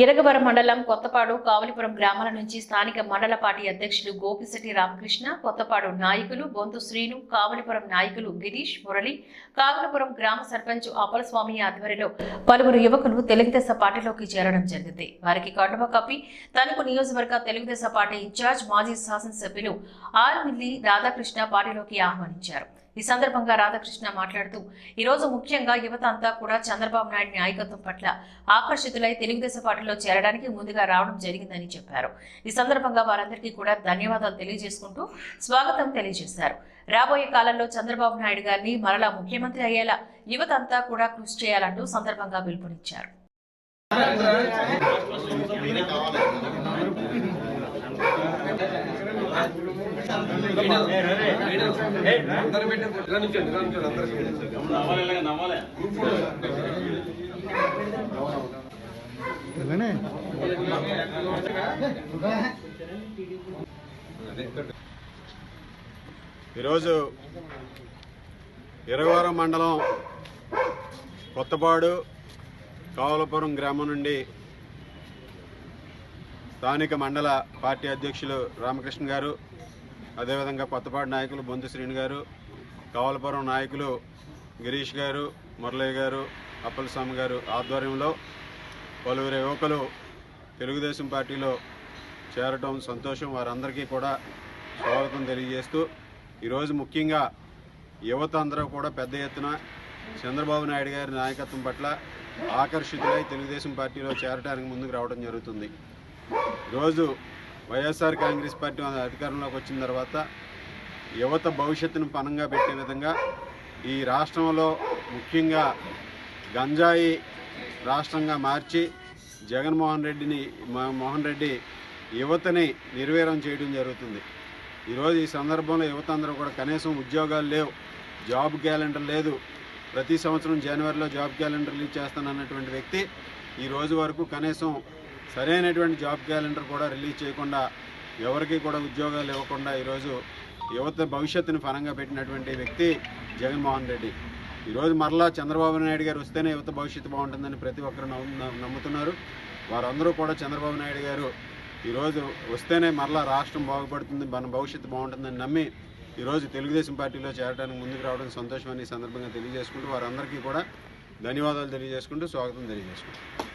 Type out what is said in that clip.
ఇరగవరం మండలం కొత్తపాడు కావలిపురం గ్రామాల నుంచి స్థానిక మండల పార్టీ అధ్యక్షులు గోపిశెట్టి రామకృష్ణ, కొత్తపాడు నాయకులు బొంతు శ్రీను, కావలిపురం నాయకులు గిరీష్, మురళి, కావలిపురం గ్రామ సర్పంచ్ అప్పలస్వామి ఆధ్వర్యంలో పలువురు యువకులు తెలుగుదేశం పార్టీలోకి చేరడం జరిగింది. వారికి కండువా కప్పి తణుకు నియోజకవర్గ తెలుగుదేశం పార్టీ ఇన్ఛార్జ్ మాజీ శాసనసభ్యులు ఆర్మిల్లి రాధాకృష్ణ పార్టీలోకి ఆహ్వానించారు. ఈ సందర్భంగా రాధాకృష్ణ మాట్లాడుతూ ఈ రోజు ముఖ్యంగా యువత అంతా కూడా చంద్రబాబు నాయుడు నాయకత్వం పట్ల ఆకర్షితులై తెలుగుదేశం పార్టీలో చేరడానికి ముందుగా రావడం జరిగిందని చెప్పారు. ఈ సందర్భంగా వారందరికీ కూడా ధన్యవాదాలు తెలియజేసుకుంటూ స్వాగతం తెలియజేశారు. రాబోయే కాలంలో చంద్రబాబు నాయుడు గారిని మరలా ముఖ్యమంత్రి అయ్యేలా యువత అంతా కూడా కృషి చేయాలంటూ సందర్భంగా పిలుపునిచ్చారు. ఈరోజు ఇరగవరం మండలం కొత్తపాడు కావలపురం గ్రామం నుండి స్థానిక మండల పార్టీ అధ్యక్షులు రామకృష్ణ గారు, అదేవిధంగా కొత్తపాడు నాయకులు బొంతు శ్రీను గారు, కావలపురం నాయకులు గిరీష్ గారు, మురళి గారు, అప్పలస్వామి గారు ఆధ్వర్యంలో పలువురు యువకులు తెలుగుదేశం పార్టీలో చేరటం సంతోషం. వారందరికీ కూడా స్వాగతం తెలియజేస్తూ ఈరోజు ముఖ్యంగా యువత అందరూ కూడా పెద్ద ఎత్తున చంద్రబాబు నాయుడు గారి నాయకత్వం పట్ల ఆకర్షితులై తెలుగుదేశం పార్టీలో చేరడానికి ముందుకు రావడం జరుగుతుంది. ఈరోజు వైఎస్ఆర్ కాంగ్రెస్ పార్టీ అధికారంలోకి వచ్చిన తర్వాత యువత భవిష్యత్తును పణంగా పెట్టే విధంగా ఈ రాష్ట్రంలో ముఖ్యంగా గంజాయి రాష్ట్రంగా మార్చి జగన్మోహన్ రెడ్డి యువతని నిర్వీర్యం చేయడం జరుగుతుంది. ఈరోజు ఈ సందర్భంలో యువత అందరూ కూడా కనీసం ఉద్యోగాలు లేవు, జాబ్ క్యాలెండర్ లేదు, ప్రతి సంవత్సరం జనవరిలో జాబ్ క్యాలెండర్ రిలీజ్ చేస్తానన్నటువంటి వ్యక్తి ఈ రోజు వరకు కనీసం సరైనటువంటి జాబ్ క్యాలెండర్ కూడా రిలీజ్ చేయకుండా ఎవరికి కూడా ఉద్యోగాలు ఇవ్వకుండా ఈరోజు యువత భవిష్యత్తుని పరంగా పెట్టినటువంటి వ్యక్తి జగన్మోహన్ రెడ్డి. ఈరోజు మరలా చంద్రబాబు నాయుడు గారు వస్తేనే యువత భవిష్యత్తు బాగుంటుందని ప్రతి ఒక్కరు నమ్ముతున్నారు. వారందరూ కూడా చంద్రబాబు నాయుడు గారు ఈరోజు వస్తేనే మరలా రాష్ట్రం బాగుపడుతుంది, మన భవిష్యత్తు బాగుంటుందని నమ్మి ఈరోజు తెలుగుదేశం పార్టీలో చేరడానికి ముందుకు రావడం సంతోషమని ఈ సందర్భంగా తెలియజేసుకుంటూ వారందరికీ కూడా ధన్యవాదాలు తెలియజేసుకుంటూ స్వాగతం తెలియజేసుకుంటాం.